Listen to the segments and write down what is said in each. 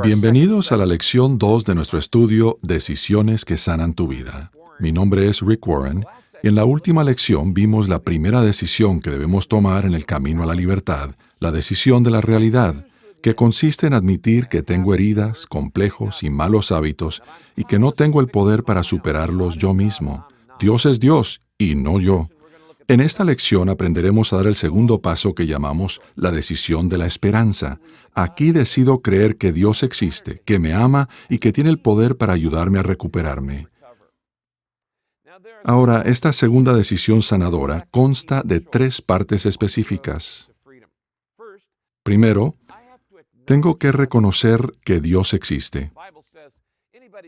Bienvenidos a la lección 2 de nuestro estudio Decisiones que sanan tu vida. Mi nombre es Rick Warren y en la última lección vimos la primera decisión que debemos tomar en el camino a la libertad, la decisión de la realidad, que consiste en admitir que tengo heridas, complejos y malos hábitos y que no tengo el poder para superarlos yo mismo. Dios es Dios y no yo. En esta lección aprenderemos a dar el segundo paso que llamamos la decisión de la esperanza. Aquí decido creer que Dios existe, que me ama y que tiene el poder para ayudarme a recuperarme. Ahora, esta segunda decisión sanadora consta de 3 partes específicas. Primero, tengo que reconocer que Dios existe.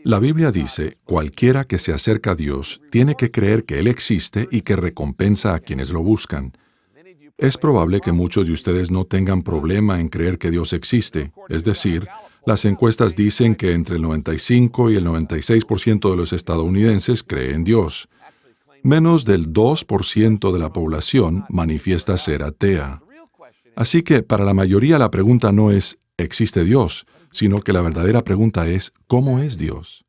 La Biblia dice, cualquiera que se acerca a Dios tiene que creer que Él existe y que recompensa a quienes lo buscan. Es probable que muchos de ustedes no tengan problema en creer que Dios existe. Es decir, las encuestas dicen que entre el 95 y el 96% de los estadounidenses creen en Dios. Menos del 2% de la población manifiesta ser atea. Así que para la mayoría la pregunta no es, ¿existe Dios?, sino que la verdadera pregunta es, ¿cómo es Dios?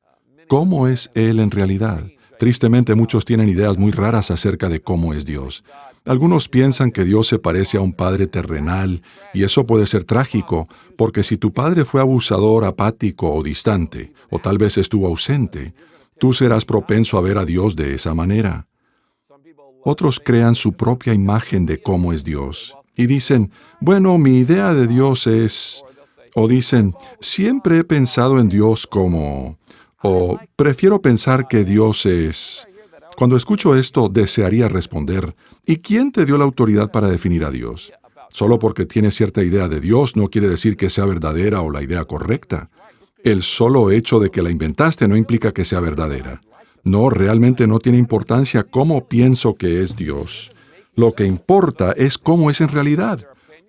¿Cómo es Él en realidad? Tristemente, muchos tienen ideas muy raras acerca de cómo es Dios. Algunos piensan que Dios se parece a un padre terrenal, y eso puede ser trágico, porque si tu padre fue abusador, apático o distante, o tal vez estuvo ausente, tú serás propenso a ver a Dios de esa manera. Otros crean su propia imagen de cómo es Dios, y dicen, bueno, mi idea de Dios es... O dicen, siempre he pensado en Dios como... O prefiero pensar que Dios es... Cuando escucho esto, desearía responder, ¿y quién te dio la autoridad para definir a Dios? Solo porque tienes cierta idea de Dios no quiere decir que sea verdadera o la idea correcta. El solo hecho de que la inventaste no implica que sea verdadera. No, realmente no tiene importancia cómo pienso que es Dios. Lo que importa es cómo es en realidad.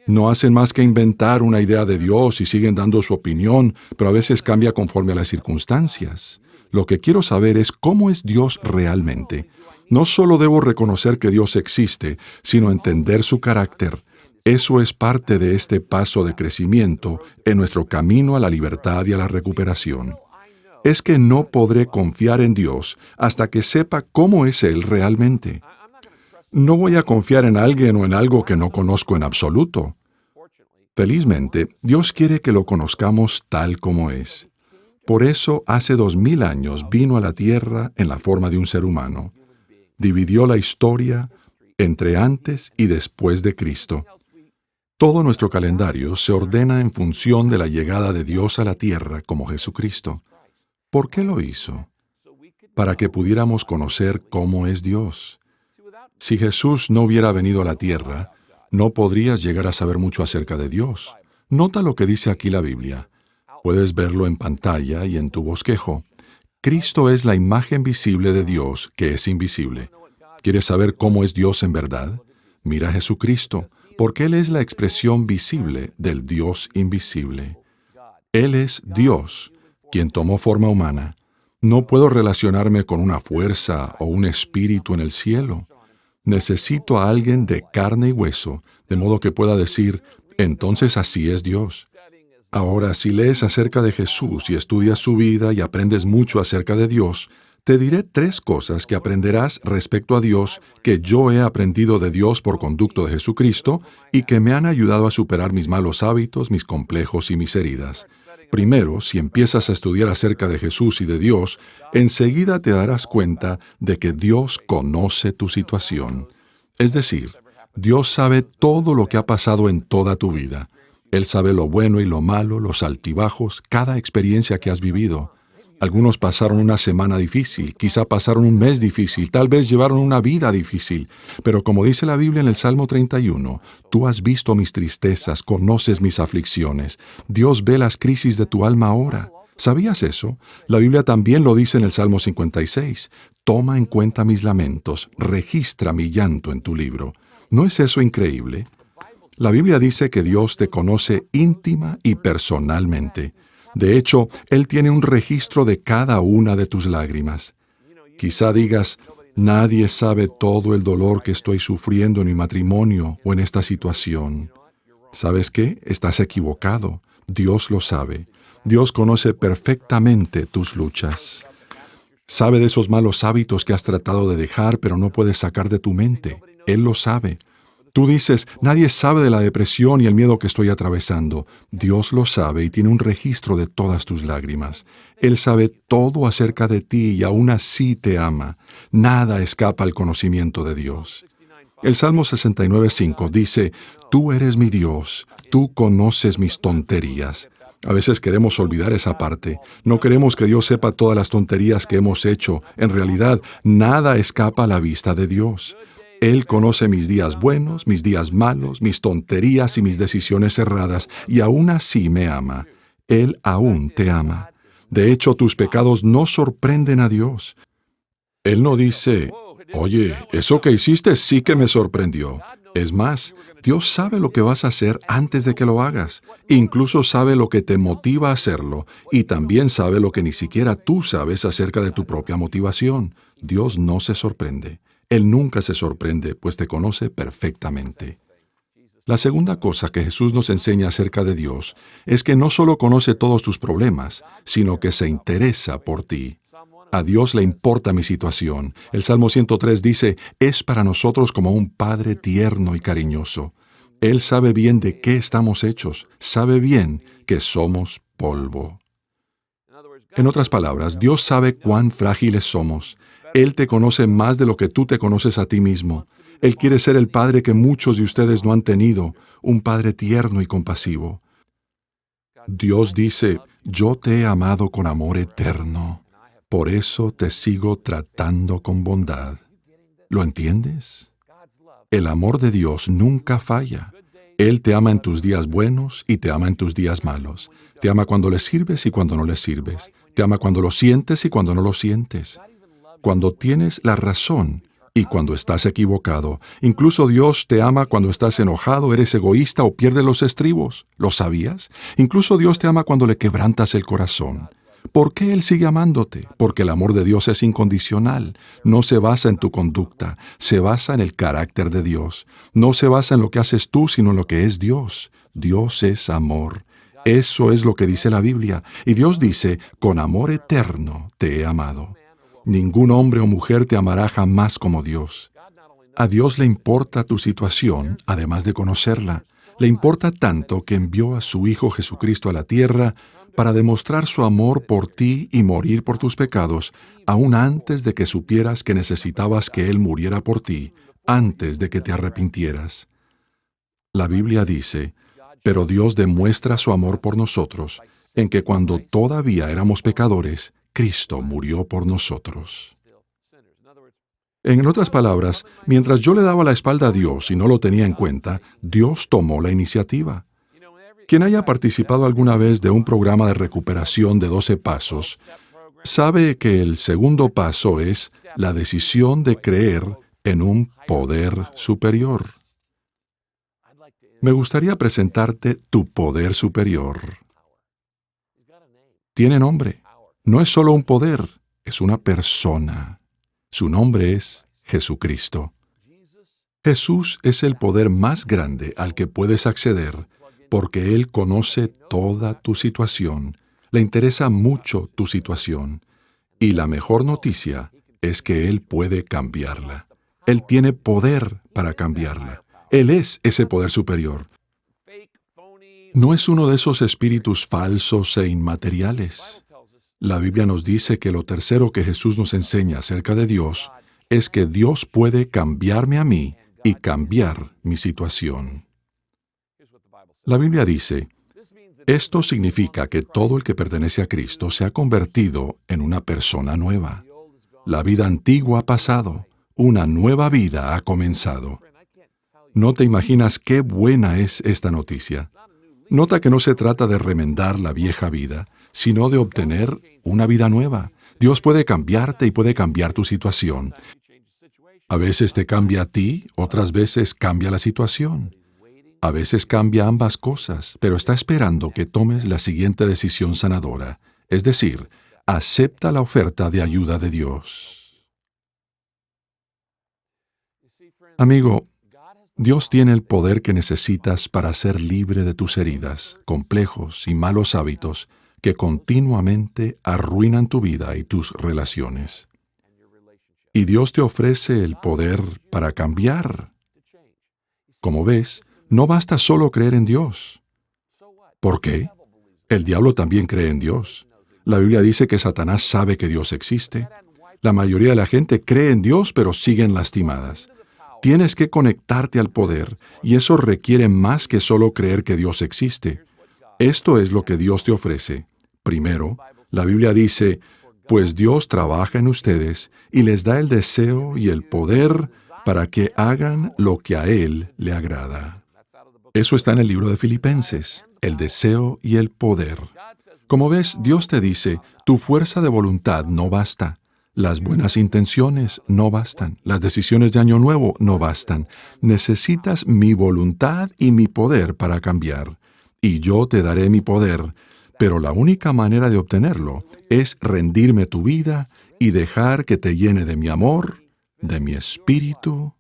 No hacen más que inventar una idea de Dios y siguen dando su opinión, pero a veces cambia conforme a las circunstancias. Lo que quiero saber es cómo es Dios realmente. No solo debo reconocer que Dios existe, sino entender su carácter. Eso es parte de este paso de crecimiento en nuestro camino a la libertad y a la recuperación. Es que no podré confiar en Dios hasta que sepa cómo es Él realmente. No voy a confiar en alguien o en algo que no conozco en absoluto. Felizmente, Dios quiere que lo conozcamos tal como es. Por eso, hace 2000 años vino a la tierra en la forma de un ser humano. Dividió la historia entre antes y después de Cristo. Todo nuestro calendario se ordena en función de la llegada de Dios a la tierra como Jesucristo. ¿Por qué lo hizo? Para que pudiéramos conocer cómo es Dios. Si Jesús no hubiera venido a la tierra, no podrías llegar a saber mucho acerca de Dios. Nota lo que dice aquí la Biblia. Puedes verlo en pantalla y en tu bosquejo. Cristo es la imagen visible de Dios que es invisible. ¿Quieres saber cómo es Dios en verdad? Mira a Jesucristo, porque Él es la expresión visible del Dios invisible. Él es Dios, quien tomó forma humana. No puedo relacionarme con una fuerza o un espíritu en el cielo. Necesito a alguien de carne y hueso, de modo que pueda decir, entonces así es Dios. Ahora, si lees acerca de Jesús y estudias su vida y aprendes mucho acerca de Dios, te diré 3 cosas que aprenderás respecto a Dios que yo he aprendido de Dios por conducto de Jesucristo y que me han ayudado a superar mis malos hábitos, mis complejos y mis heridas. Primero, si empiezas a estudiar acerca de Jesús y de Dios, enseguida te darás cuenta de que Dios conoce tu situación. Es decir, Dios sabe todo lo que ha pasado en toda tu vida. Él sabe lo bueno y lo malo, los altibajos, cada experiencia que has vivido. Algunos pasaron una semana difícil, quizá pasaron un mes difícil, tal vez llevaron una vida difícil. Pero como dice la Biblia en el Salmo 31, tú has visto mis tristezas, conoces mis aflicciones. Dios ve las crisis de tu alma ahora. ¿Sabías eso? La Biblia también lo dice en el Salmo 56. Toma en cuenta mis lamentos, registra mi llanto en tu libro. ¿No es eso increíble? La Biblia dice que Dios te conoce íntima y personalmente. De hecho, Él tiene un registro de cada una de tus lágrimas. Quizá digas, nadie sabe todo el dolor que estoy sufriendo en mi matrimonio o en esta situación. ¿Sabes qué? Estás equivocado. Dios lo sabe. Dios conoce perfectamente tus luchas. Sabe de esos malos hábitos que has tratado de dejar, pero no puedes sacar de tu mente. Él lo sabe. Tú dices, nadie sabe de la depresión y el miedo que estoy atravesando. Dios lo sabe y tiene un registro de todas tus lágrimas. Él sabe todo acerca de ti y aún así te ama. Nada escapa al conocimiento de Dios. El Salmo 69:5 dice, Tú eres mi Dios, tú conoces mis tonterías. A veces queremos olvidar esa parte. No queremos que Dios sepa todas las tonterías que hemos hecho. En realidad, nada escapa a la vista de Dios. Él conoce mis días buenos, mis días malos, mis tonterías y mis decisiones erradas, y aún así me ama. Él aún te ama. De hecho, tus pecados no sorprenden a Dios. Él no dice, oye, eso que hiciste sí que me sorprendió. Es más, Dios sabe lo que vas a hacer antes de que lo hagas. Incluso sabe lo que te motiva a hacerlo, y también sabe lo que ni siquiera tú sabes acerca de tu propia motivación. Dios no se sorprende. Él nunca se sorprende, pues te conoce perfectamente. La segunda cosa que Jesús nos enseña acerca de Dios es que no solo conoce todos tus problemas, sino que se interesa por ti. A Dios le importa mi situación. El Salmo 103 dice, es para nosotros como un Padre tierno y cariñoso. Él sabe bien de qué estamos hechos, sabe bien que somos polvo. En otras palabras, Dios sabe cuán frágiles somos. Él te conoce más de lo que tú te conoces a ti mismo. Él quiere ser el Padre que muchos de ustedes no han tenido, un Padre tierno y compasivo. Dios dice, yo te he amado con amor eterno. Por eso te sigo tratando con bondad. ¿Lo entiendes? El amor de Dios nunca falla. Él te ama en tus días buenos y te ama en tus días malos. Te ama cuando le sirves y cuando no le sirves. Te ama cuando lo sientes y cuando no lo sientes. Cuando tienes la razón y cuando estás equivocado. Incluso Dios te ama cuando estás enojado, eres egoísta o pierdes los estribos. ¿Lo sabías? Incluso Dios te ama cuando le quebrantas el corazón. ¿Por qué Él sigue amándote? Porque el amor de Dios es incondicional. No se basa en tu conducta, se basa en el carácter de Dios. No se basa en lo que haces tú, sino en lo que es Dios. Dios es amor. Eso es lo que dice la Biblia. Y Dios dice, con amor eterno te he amado. Ningún hombre o mujer te amará jamás como Dios. A Dios le importa tu situación, además de conocerla. Le importa tanto que envió a su Hijo Jesucristo a la tierra para demostrar su amor por ti y morir por tus pecados, aún antes de que supieras que necesitabas que Él muriera por ti, antes de que te arrepintieras. La Biblia dice, pero Dios demuestra su amor por nosotros, en que cuando todavía éramos pecadores, Cristo murió por nosotros. En otras palabras, mientras yo le daba la espalda a Dios y no lo tenía en cuenta, Dios tomó la iniciativa. Quien haya participado alguna vez de un programa de recuperación de 12 pasos, sabe que el segundo paso es la decisión de creer en un poder superior. Me gustaría presentarte tu poder superior. Tiene nombre. No es solo un poder, es una persona. Su nombre es Jesucristo. Jesús es el poder más grande al que puedes acceder, porque Él conoce toda tu situación, le interesa mucho tu situación, y la mejor noticia es que Él puede cambiarla. Él tiene poder para cambiarla. Él es ese poder superior. No es uno de esos espíritus falsos e inmateriales. La Biblia nos dice que lo tercero que Jesús nos enseña acerca de Dios es que Dios puede cambiarme a mí y cambiar mi situación. La Biblia dice, esto significa que todo el que pertenece a Cristo se ha convertido en una persona nueva. La vida antigua ha pasado, una nueva vida ha comenzado. No te imaginas qué buena es esta noticia. Nota que no se trata de remendar la vieja vida, sino de obtener una vida nueva. Dios puede cambiarte y puede cambiar tu situación. A veces te cambia a ti, otras veces cambia la situación. A veces cambia ambas cosas, pero está esperando que tomes la siguiente decisión sanadora, es decir, acepta la oferta de ayuda de Dios. Amigo, Dios tiene el poder que necesitas para ser libre de tus heridas, complejos y malos hábitos que continuamente arruinan tu vida y tus relaciones. Y Dios te ofrece el poder para cambiar. Como ves, no basta solo creer en Dios. ¿Por qué? El diablo también cree en Dios. La Biblia dice que Satanás sabe que Dios existe. La mayoría de la gente cree en Dios, pero siguen lastimadas. Tienes que conectarte al poder, y eso requiere más que solo creer que Dios existe. Esto es lo que Dios te ofrece. Primero, la Biblia dice, pues Dios trabaja en ustedes y les da el deseo y el poder para que hagan lo que a Él le agrada. Eso está en el libro de Filipenses, el deseo y el poder. Como ves, Dios te dice, tu fuerza de voluntad no basta. Las buenas intenciones no bastan. Las decisiones de Año Nuevo no bastan. Necesitas mi voluntad y mi poder para cambiar. Y yo te daré mi poder. Pero la única manera de obtenerlo es rendirme tu vida y dejar que te llene de mi amor, de mi espíritu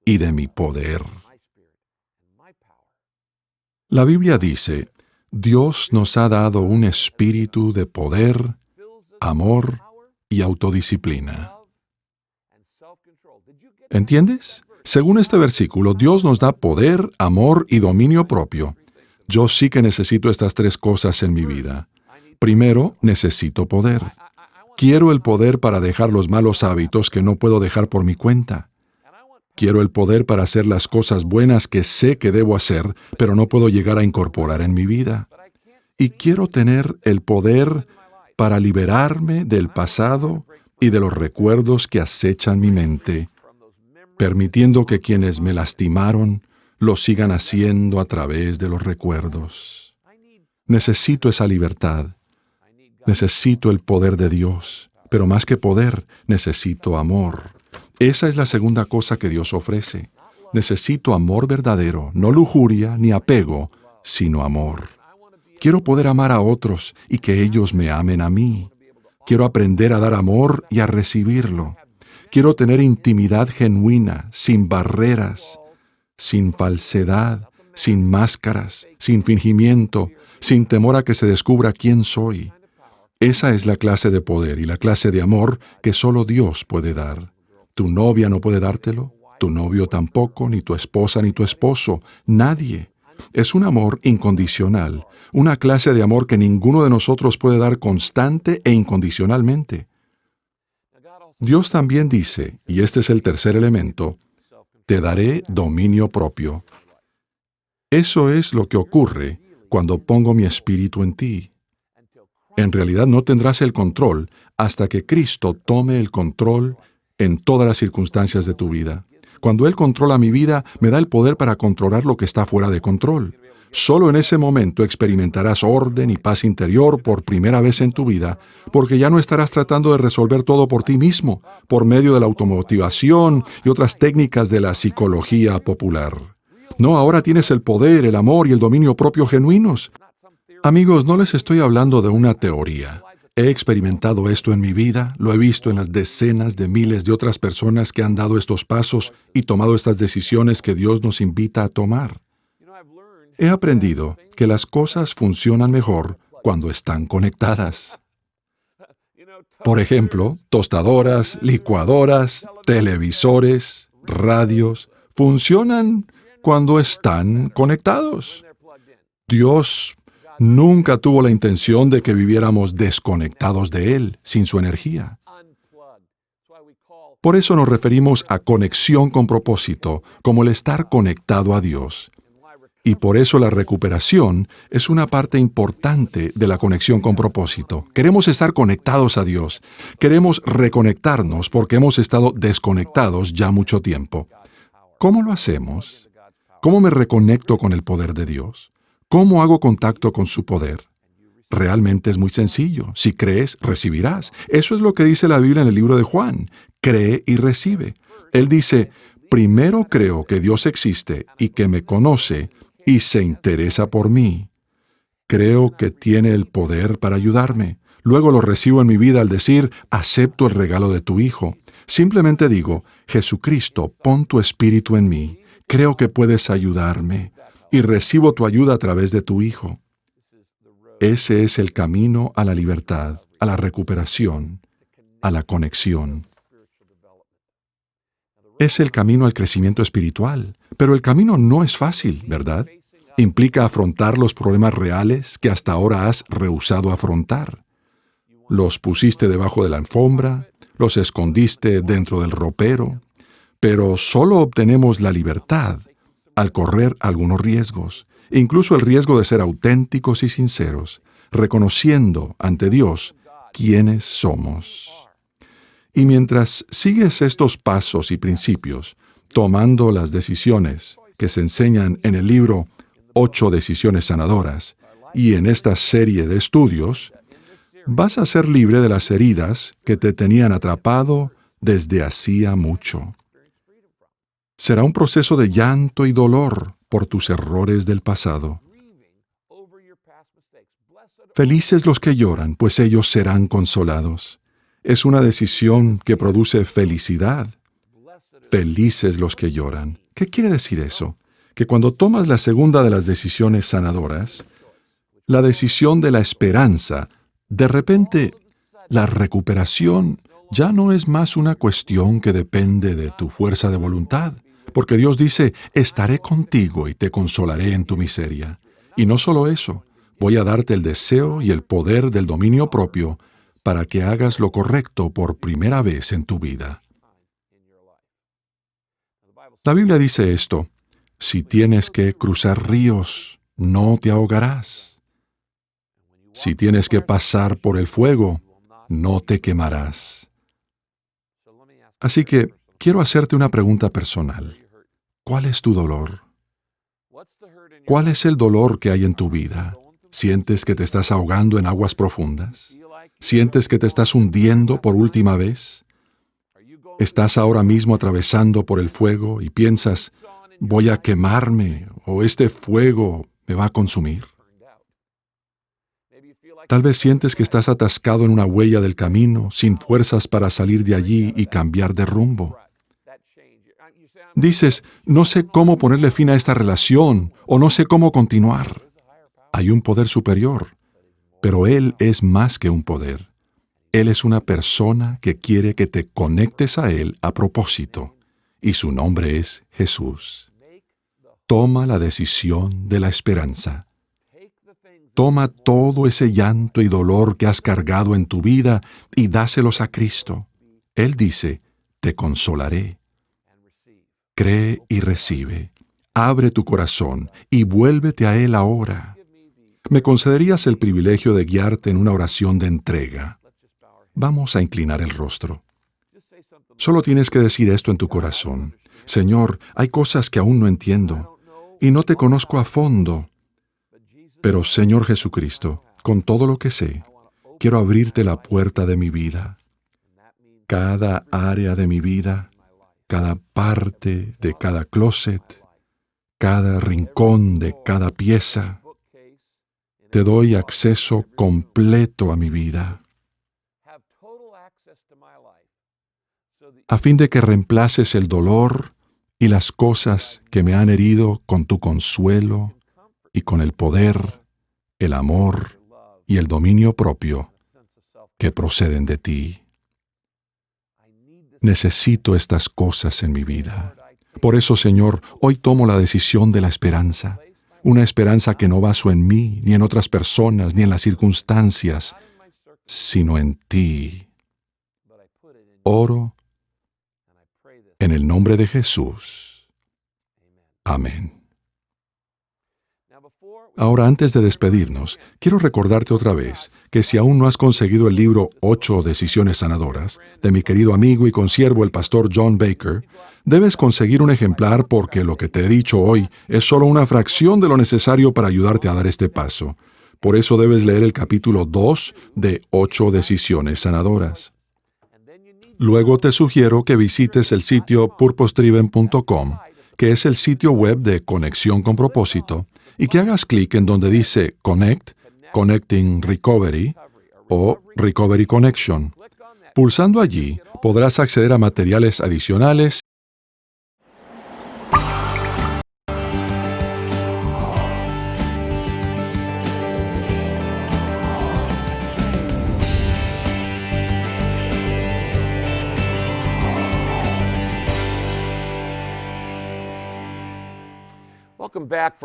y de mi poder. La Biblia dice, Dios nos ha dado un espíritu de poder, amor y autodisciplina. ¿Entiendes? Según este versículo, Dios nos da poder, amor y dominio propio. Yo sí que necesito estas tres cosas en mi vida. Primero, necesito poder. Quiero el poder para dejar los malos hábitos que no puedo dejar por mi cuenta. Quiero el poder para hacer las cosas buenas que sé que debo hacer, pero no puedo llegar a incorporar en mi vida. Y quiero tener el poder para liberarme del pasado y de los recuerdos que acechan mi mente, permitiendo que quienes me lastimaron lo sigan haciendo a través de los recuerdos. Necesito esa libertad. Necesito el poder de Dios, pero más que poder, necesito amor. Esa es la segunda cosa que Dios ofrece. Necesito amor verdadero, no lujuria ni apego, sino amor. Quiero poder amar a otros y que ellos me amen a mí. Quiero aprender a dar amor y a recibirlo. Quiero tener intimidad genuina, sin barreras, sin falsedad, sin máscaras, sin fingimiento, sin temor a que se descubra quién soy. Esa es la clase de poder y la clase de amor que solo Dios puede dar. Tu novia no puede dártelo, tu novio tampoco, ni tu esposa ni tu esposo, nadie. Es un amor incondicional, una clase de amor que ninguno de nosotros puede dar constante e incondicionalmente. Dios también dice, y este es el tercer elemento, te daré dominio propio. Eso es lo que ocurre cuando pongo mi espíritu en ti. En realidad no tendrás el control hasta que Cristo tome el control en todas las circunstancias de tu vida. Cuando Él controla mi vida, me da el poder para controlar lo que está fuera de control. Solo en ese momento experimentarás orden y paz interior por primera vez en tu vida, porque ya no estarás tratando de resolver todo por ti mismo, por medio de la automotivación y otras técnicas de la psicología popular. No, ahora tienes el poder, el amor y el dominio propio genuinos. Amigos, no les estoy hablando de una teoría. He experimentado esto en mi vida, lo he visto en las decenas de miles de otras personas que han dado estos pasos y tomado estas decisiones que Dios nos invita a tomar. He aprendido que las cosas funcionan mejor cuando están conectadas. Por ejemplo, tostadoras, licuadoras, televisores, radios, funcionan cuando están conectados. Dios nunca tuvo la intención de que viviéramos desconectados de Él, sin su energía. Por eso nos referimos a conexión con propósito, como el estar conectado a Dios. Y por eso la recuperación es una parte importante de la conexión con propósito. Queremos estar conectados a Dios. Queremos reconectarnos porque hemos estado desconectados ya mucho tiempo. ¿Cómo lo hacemos? ¿Cómo me reconecto con el poder de Dios? ¿Cómo hago contacto con su poder? Realmente es muy sencillo. Si crees, recibirás. Eso es lo que dice la Biblia en el libro de Juan. Cree y recibe. Él dice, primero creo que Dios existe y que me conoce y se interesa por mí. Creo que tiene el poder para ayudarme. Luego lo recibo en mi vida al decir, acepto el regalo de tu Hijo. Simplemente digo, Jesucristo, pon tu espíritu en mí. creo que puedes ayudarme y recibo tu ayuda a través de tu Hijo. Ese es el camino a la libertad, a la recuperación, a la conexión. Es el camino al crecimiento espiritual, pero el camino no es fácil, ¿verdad? Implica afrontar los problemas reales que hasta ahora has rehusado afrontar. Los pusiste debajo de la alfombra, los escondiste dentro del ropero, pero solo obtenemos la libertad al correr algunos riesgos, incluso el riesgo de ser auténticos y sinceros, reconociendo ante Dios quiénes somos. Y mientras sigues estos pasos y principios, tomando las decisiones que se enseñan en el libro 8 Decisiones Sanadoras y en esta serie de estudios, vas a ser libre de las heridas que te tenían atrapado desde hacía mucho. Será un proceso de llanto y dolor por tus errores del pasado. Felices los que lloran, pues ellos serán consolados. Es una decisión que produce felicidad. Felices los que lloran. ¿Qué quiere decir eso? Que cuando tomas la segunda de las decisiones sanadoras, la decisión de la esperanza, de repente, la recuperación ya no es más una cuestión que depende de tu fuerza de voluntad, porque Dios dice, estaré contigo y te consolaré en tu miseria. Y no solo eso, voy a darte el deseo y el poder del dominio propio para que hagas lo correcto por primera vez en tu vida. La Biblia dice esto, si tienes que cruzar ríos, no te ahogarás. Si tienes que pasar por el fuego, no te quemarás. Así que quiero hacerte una pregunta personal. ¿Cuál es tu dolor? ¿Cuál es el dolor que hay en tu vida? ¿Sientes que te estás ahogando en aguas profundas? ¿Sientes que te estás hundiendo por última vez? ¿Estás ahora mismo atravesando por el fuego y piensas, voy a quemarme o este fuego me va a consumir? Tal vez sientes que estás atascado en una huella del camino, sin fuerzas para salir de allí y cambiar de rumbo. Dices, no sé cómo ponerle fin a esta relación o no sé cómo continuar. Hay un poder superior, pero Él es más que un poder. Él es una persona que quiere que te conectes a Él a propósito, y su nombre es Jesús. Toma la decisión de la esperanza. Toma todo ese llanto y dolor que has cargado en tu vida y dáselos a Cristo. Él dice, te consolaré. Cree y recibe. Abre tu corazón y vuélvete a Él ahora. ¿Me concederías el privilegio de guiarte en una oración de entrega? Vamos a inclinar el rostro. Solo tienes que decir esto en tu corazón. Señor, hay cosas que aún no entiendo y no te conozco a fondo. Pero, Señor Jesucristo, con todo lo que sé, quiero abrirte la puerta de mi vida. Cada área de mi vida, cada parte de cada closet, cada rincón de cada pieza, te doy acceso completo a mi vida, a fin de que reemplaces el dolor y las cosas que me han herido con tu consuelo y con el poder, el amor y el dominio propio que proceden de ti. Necesito estas cosas en mi vida. Por eso, Señor, hoy tomo la decisión de la esperanza, una esperanza que no baso en mí, ni en otras personas, ni en las circunstancias, sino en ti. Oro en el nombre de Jesús. Amén. Ahora, antes de despedirnos, quiero recordarte otra vez que si aún no has conseguido el libro 8 Decisiones Sanadoras, de mi querido amigo y consiervo el pastor John Baker, debes conseguir un ejemplar porque lo que te he dicho hoy es solo una fracción de lo necesario para ayudarte a dar este paso. Por eso debes leer el capítulo 2 de 8 Decisiones Sanadoras. Luego te sugiero que visites el sitio purposedriven.com, que es el sitio web de Conexión con Propósito, y que hagas clic en donde dice Connect, Connecting Recovery o Recovery Connection. Pulsando allí, podrás acceder a materiales adicionales.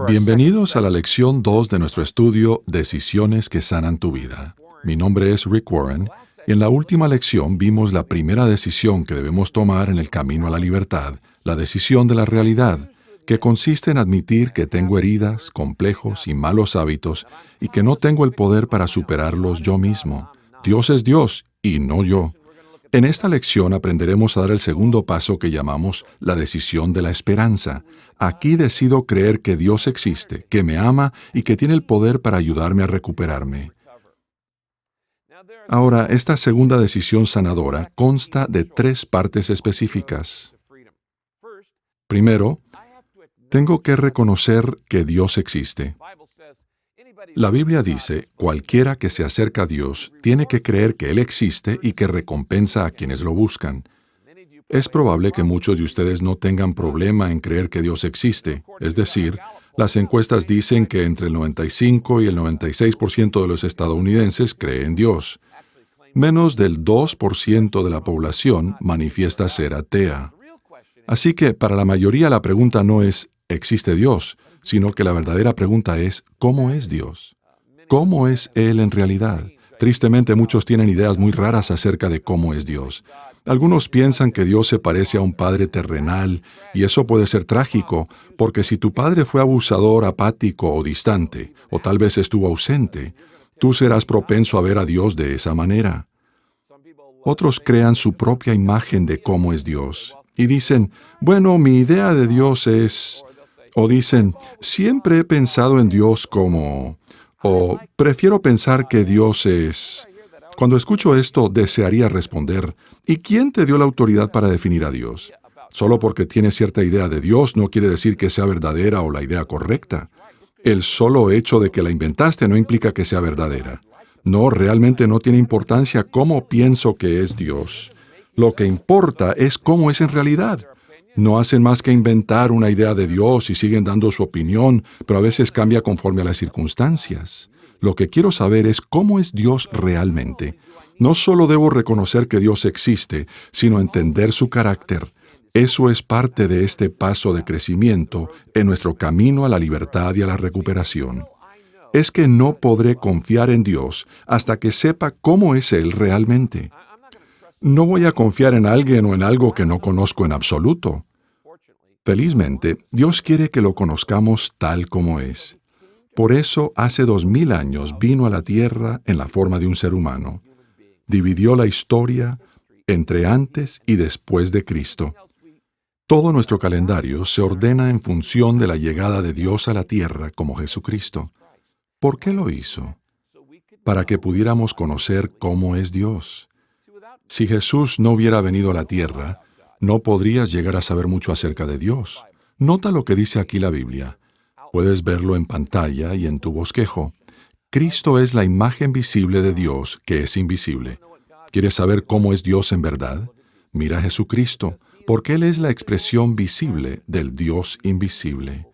Bienvenidos a la lección 2 de nuestro estudio Decisiones que sanan tu vida. Mi nombre es Rick Warren y en la última lección vimos la primera decisión que debemos tomar en el camino a la libertad, la decisión de la realidad, que consiste en admitir que tengo heridas, complejos y malos hábitos y que no tengo el poder para superarlos yo mismo. Dios es Dios y no yo. En esta lección aprenderemos a dar el segundo paso que llamamos la decisión de la esperanza. Aquí decido creer que Dios existe, que me ama y que tiene el poder para ayudarme a recuperarme. Ahora, esta segunda decisión sanadora consta de 3 partes específicas. Primero, tengo que reconocer que Dios existe. La Biblia dice, cualquiera que se acerca a Dios tiene que creer que Él existe y que recompensa a quienes lo buscan. Es probable que muchos de ustedes no tengan problema en creer que Dios existe. Es decir, las encuestas dicen que entre el 95 y el 96% de los estadounidenses creen en Dios. Menos del 2% de la población manifiesta ser atea. Así que para la mayoría la pregunta no es, ¿existe Dios?, sino que la verdadera pregunta es, ¿cómo es Dios? ¿Cómo es Él en realidad? Tristemente, muchos tienen ideas muy raras acerca de cómo es Dios. Algunos piensan que Dios se parece a un padre terrenal, y eso puede ser trágico, porque si tu padre fue abusador, apático o distante, o tal vez estuvo ausente, tú serás propenso a ver a Dios de esa manera. Otros crean su propia imagen de cómo es Dios, y dicen, bueno, mi idea de Dios es... O dicen, siempre he pensado en Dios como... O prefiero pensar que Dios es... Cuando escucho esto, desearía responder, ¿y quién te dio la autoridad para definir a Dios? Solo porque tienes cierta idea de Dios no quiere decir que sea verdadera o la idea correcta. El solo hecho de que la inventaste no implica que sea verdadera. No, realmente no tiene importancia cómo pienso que es Dios. Lo que importa es cómo es en realidad. No hacen más que inventar una idea de Dios y siguen dando su opinión, pero a veces cambia conforme a las circunstancias. Lo que quiero saber es cómo es Dios realmente. No solo debo reconocer que Dios existe, sino entender su carácter. Eso es parte de este paso de crecimiento en nuestro camino a la libertad y a la recuperación. Es que no podré confiar en Dios hasta que sepa cómo es Él realmente. No voy a confiar en alguien o en algo que no conozco en absoluto. Felizmente, Dios quiere que lo conozcamos tal como es. Por eso, hace 2000 años vino a la tierra en la forma de un ser humano. Dividió la historia entre antes y después de Cristo. Todo nuestro calendario se ordena en función de la llegada de Dios a la tierra como Jesucristo. ¿Por qué lo hizo? Para que pudiéramos conocer cómo es Dios. Si Jesús no hubiera venido a la tierra, no podrías llegar a saber mucho acerca de Dios. Nota lo que dice aquí la Biblia. Puedes verlo en pantalla y en tu bosquejo. Cristo es la imagen visible de Dios que es invisible. ¿Quieres saber cómo es Dios en verdad? Mira a Jesucristo, porque Él es la expresión visible del Dios invisible.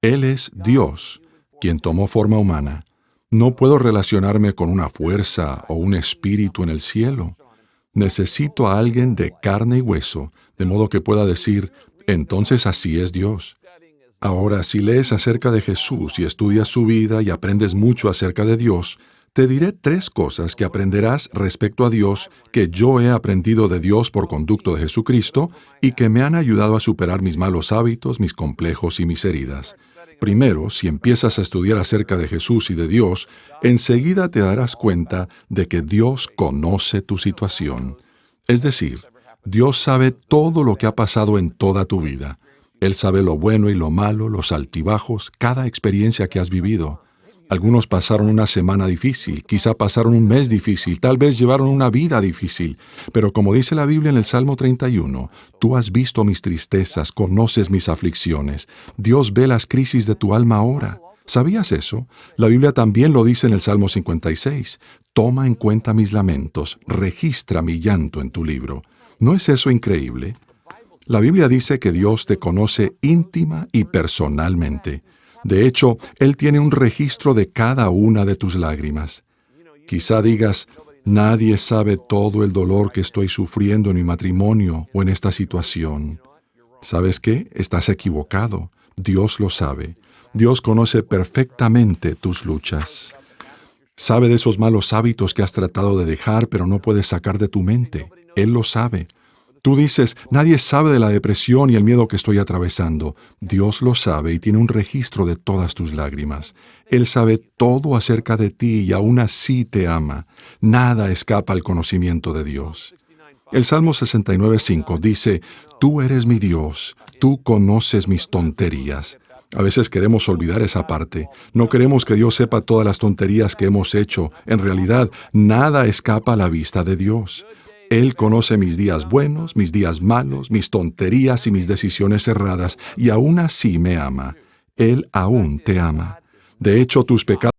Él es Dios, quien tomó forma humana. No puedo relacionarme con una fuerza o un espíritu en el cielo. Necesito a alguien de carne y hueso, de modo que pueda decir, entonces así es Dios. Ahora, si lees acerca de Jesús y estudias su vida y aprendes mucho acerca de Dios, te diré 3 cosas que aprenderás respecto a Dios que yo he aprendido de Dios por conducto de Jesucristo y que me han ayudado a superar mis malos hábitos, mis complejos y mis heridas. Primero, si empiezas a estudiar acerca de Jesús y de Dios, enseguida te darás cuenta de que Dios conoce tu situación. Es decir, Dios sabe todo lo que ha pasado en toda tu vida. Él sabe lo bueno y lo malo, los altibajos, cada experiencia que has vivido. Algunos pasaron una semana difícil, quizá pasaron un mes difícil, tal vez llevaron una vida difícil. Pero como dice la Biblia en el Salmo 31, tú has visto mis tristezas, conoces mis aflicciones. Dios ve las crisis de tu alma ahora. ¿Sabías eso? La Biblia también lo dice en el Salmo 56. Toma en cuenta mis lamentos, registra mi llanto en tu libro. ¿No es eso increíble? La Biblia dice que Dios te conoce íntima y personalmente. De hecho, Él tiene un registro de cada una de tus lágrimas. Quizá digas, nadie sabe todo el dolor que estoy sufriendo en mi matrimonio o en esta situación. ¿Sabes qué? Estás equivocado. Dios lo sabe. Dios conoce perfectamente tus luchas. Sabe de esos malos hábitos que has tratado de dejar, pero no puedes sacar de tu mente. Él lo sabe. Tú dices, nadie sabe de la depresión y el miedo que estoy atravesando. Dios lo sabe y tiene un registro de todas tus lágrimas. Él sabe todo acerca de ti y aún así te ama. Nada escapa al conocimiento de Dios. El Salmo 69:5 dice, Tú eres mi Dios, tú conoces mis tonterías. A veces queremos olvidar esa parte. No queremos que Dios sepa todas las tonterías que hemos hecho. En realidad, nada escapa a la vista de Dios. Él conoce mis días buenos, mis días malos, mis tonterías y mis decisiones erradas, y aún así me ama. Él aún te ama. De hecho, tus pecados